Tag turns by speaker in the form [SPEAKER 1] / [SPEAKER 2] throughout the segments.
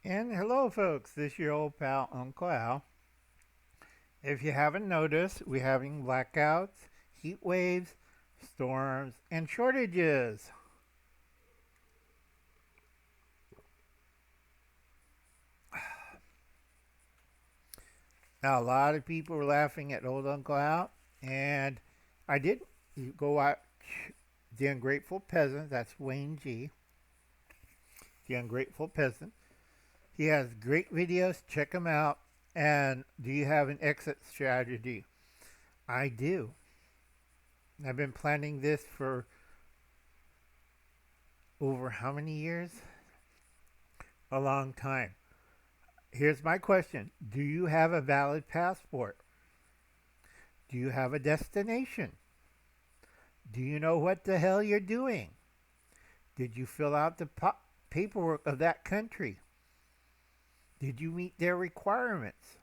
[SPEAKER 1] And hello, folks. This is your old pal, Uncle Al. If you haven't noticed, we're having blackouts, heat waves, storms, and shortages. Now, a lot of people were laughing at old Uncle Al, and I did go watch The Ungrateful Peasant. That's Wayne G. The Ungrateful Peasant. He has great videos. Check him out. And do you have an exit strategy? I do. I've been planning this for over how many years? A long time. Here's my question. Do you have a valid passport? Do you have a destination? Do you know what the hell you're doing? Did you fill out the paperwork of that country? Did you meet their requirements?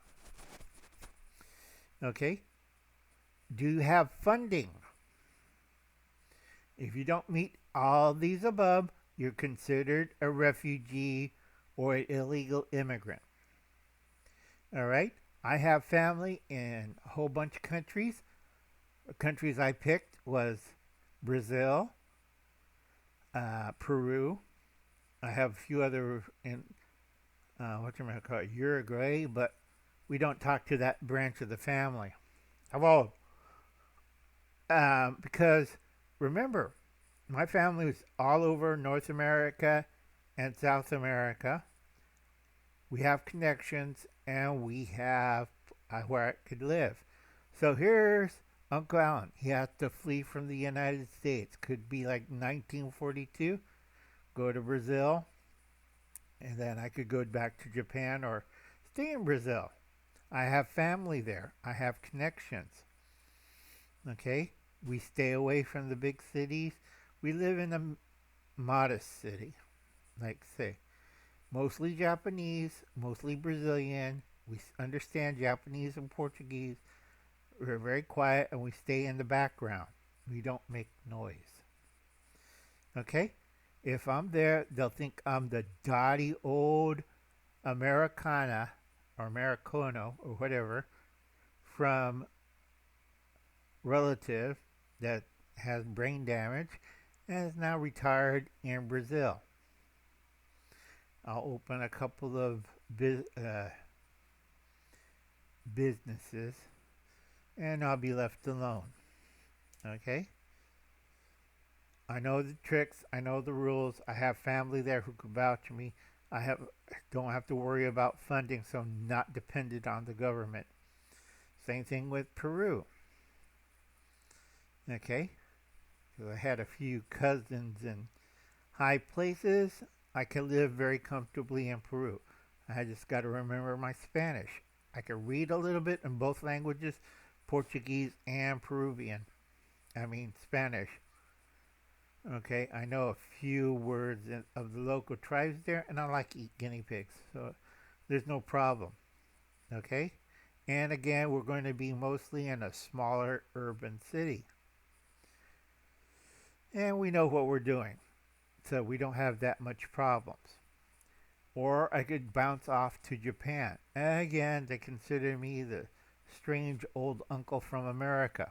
[SPEAKER 1] Okay. Do you have funding? If you don't meet all these above, you're considered a refugee or an illegal immigrant. All right. I have family in a whole bunch of countries. The countries I picked was Brazil, Peru. I have a few other in what you might call it, Uruguay, but we don't talk to that branch of the family. Well, because remember, my family was all over North America and South America. We have connections and we have where I could live. So here's Uncle Alan. He has to flee from the United States. Could be like 1942. Go to Brazil. And then I could go back to Japan or stay in Brazil. I have family there. I have connections. Okay? We stay away from the big cities. We live in a modest city, like say. Mostly Japanese, mostly Brazilian. We understand Japanese and Portuguese. We're very quiet and we stay in the background. We don't make noise. Okay? If I'm there, they'll think I'm the dotty old Americana or Americano or whatever from relative that has brain damage and is now retired in Brazil. I'll open a couple of businesses and I'll be left alone. Okay? I know the tricks. I know the rules. I have family there who can vouch for me. Don't have to worry about funding, so I'm not dependent on the government. Same thing with Peru. Okay? So I had a few cousins in high places. I can live very comfortably in Peru. I just got to remember my Spanish. I can read a little bit in both languages, Portuguese and Peruvian. I mean Spanish. Okay, I know a few words of the local tribes there, and I like to eat guinea pigs, so there's no problem. Okay, and again, we're going to be mostly in a smaller urban city, and we know what we're doing, so we don't have that much problems. Or I could bounce off to Japan, and again, they consider me the strange old uncle from America.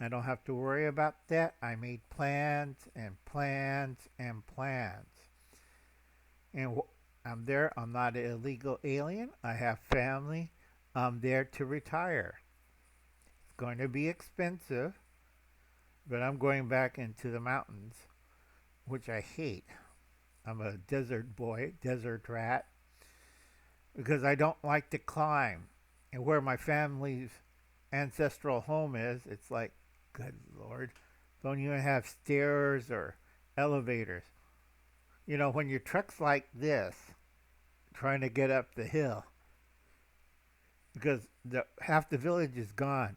[SPEAKER 1] I don't have to worry about that. I made plans and plans and plans. And I'm there. I'm not an illegal alien. I have family. I'm there to retire. It's going to be expensive, but I'm going back into the mountains, which I hate. I'm a desert boy, desert rat, because I don't like to climb. And where my family's ancestral home is, it's like, good Lord, don't even have stairs or elevators. You know, when your truck's like this, trying to get up the hill, because half the village is gone.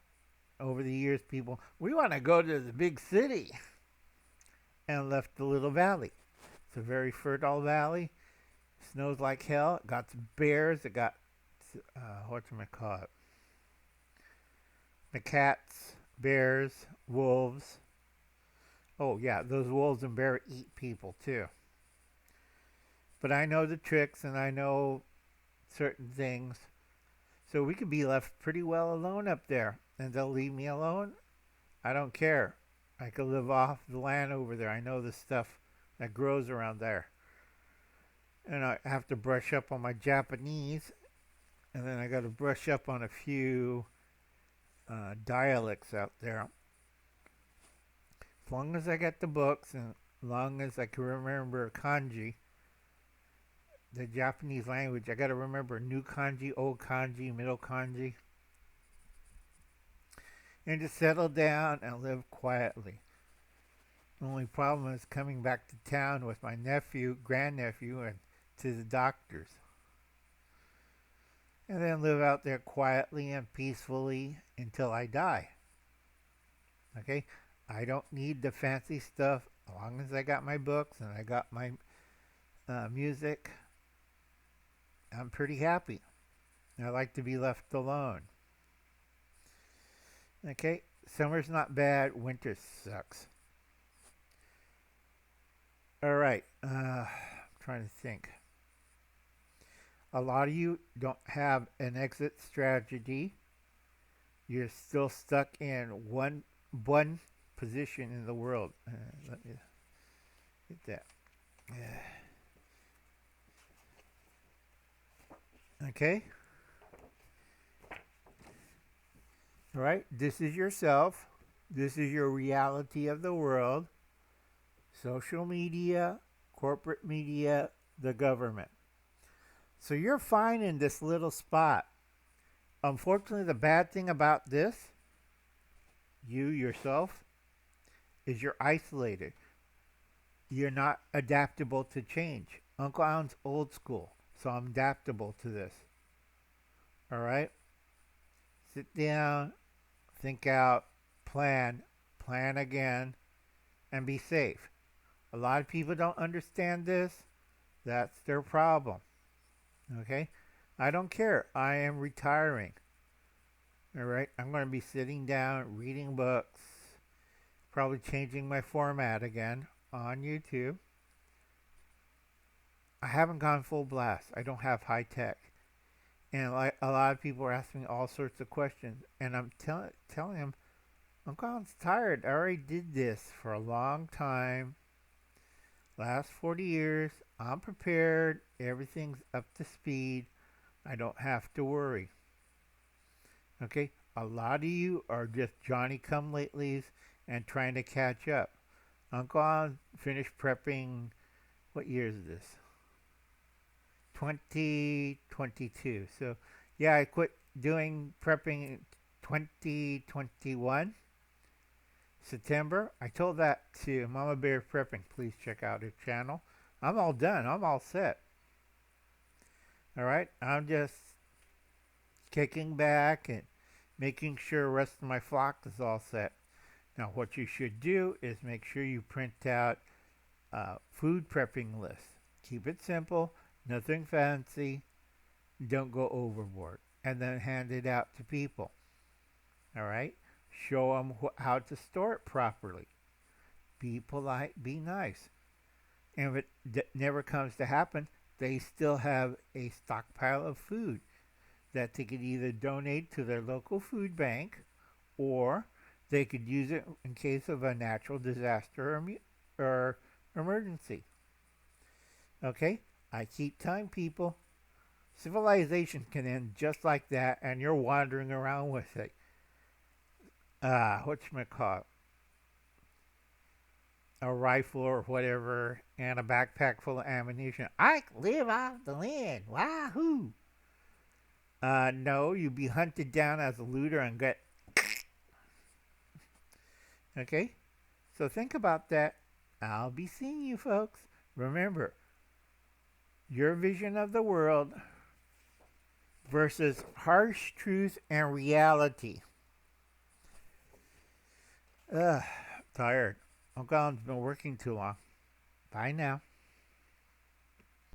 [SPEAKER 1] Over the years, people, we want to go to the big city, and left the little valley. It's a very fertile valley. Snows like hell. It got some bears. It got, whatchamacallit, the cats, bears, wolves. Oh, yeah, those wolves and bears eat people, too. But I know the tricks and I know certain things. So we could be left pretty well alone up there. And they'll leave me alone. I don't care. I could live off the land over there. I know the stuff that grows around there. And I have to brush up on my Japanese. And then I got to brush up on a few dialects out there. As long as I get the books and as long as I can remember kanji, the Japanese language, I got to remember new kanji, old kanji, middle kanji. And just settle down and live quietly. The only problem is coming back to town with my nephew, grandnephew, and to the doctors. And then live out there quietly and peacefully until I die. Okay? I don't need the fancy stuff as long as I got my books and I got my music. I'm pretty happy. I like to be left alone. Okay? Summer's not bad. Winter sucks. Alright. Trying to think. A lot of you don't have an exit strategy. You're still stuck in one position in the world. Let me get that. Okay. All right. This is yourself. This is your reality of the world. Social media, corporate media, the government. So you're fine in this little spot. Unfortunately, the bad thing about this, you yourself, is you're isolated. You're not adaptable to change. Uncle Alan's old school, so I'm adaptable to this. All right? Sit down, think out, plan again, and be safe. A lot of people don't understand this. That's their problem. Okay? I don't care. I am retiring. All right? I'm going to be sitting down, reading books, probably changing my format again on YouTube. I haven't gone full blast. I don't have high tech. And a lot of people are asking me all sorts of questions. And I'm telling them, I'm kind of tired. I already did this for a long time. Last 40 years. I'm prepared. Everything's up to speed. I don't have to worry. Okay? A lot of you are just Johnny-come-latelys and trying to catch up. Uncle Alan finished prepping, what year is this? 2022. So, yeah, I quit doing prepping in 2021. September. I told that to Mama Bear Prepping. Please check out her channel. I'm all done. I'm all set. All right? I'm just kicking back and making sure the rest of my flock is all set. Now, what you should do is make sure you print out food prepping lists. Keep it simple. Nothing fancy. Don't go overboard. And then hand it out to people. All right? Show them how to store it properly. Be polite. Be nice. And if it never comes to happen, they still have a stockpile of food that they could either donate to their local food bank or they could use it in case of a natural disaster or emergency. Okay? I keep telling people, civilization can end just like that and you're wandering around with it. Whatchamacallit? A rifle or whatever and a backpack full of ammunition. I live off the land. Wahoo! No, you'd be hunted down as a looter and get... Okay? So think about that. I'll be seeing you folks. Remember, your vision of the world versus harsh truth and reality. Tired. Uncle Alan's been working too long. Bye now.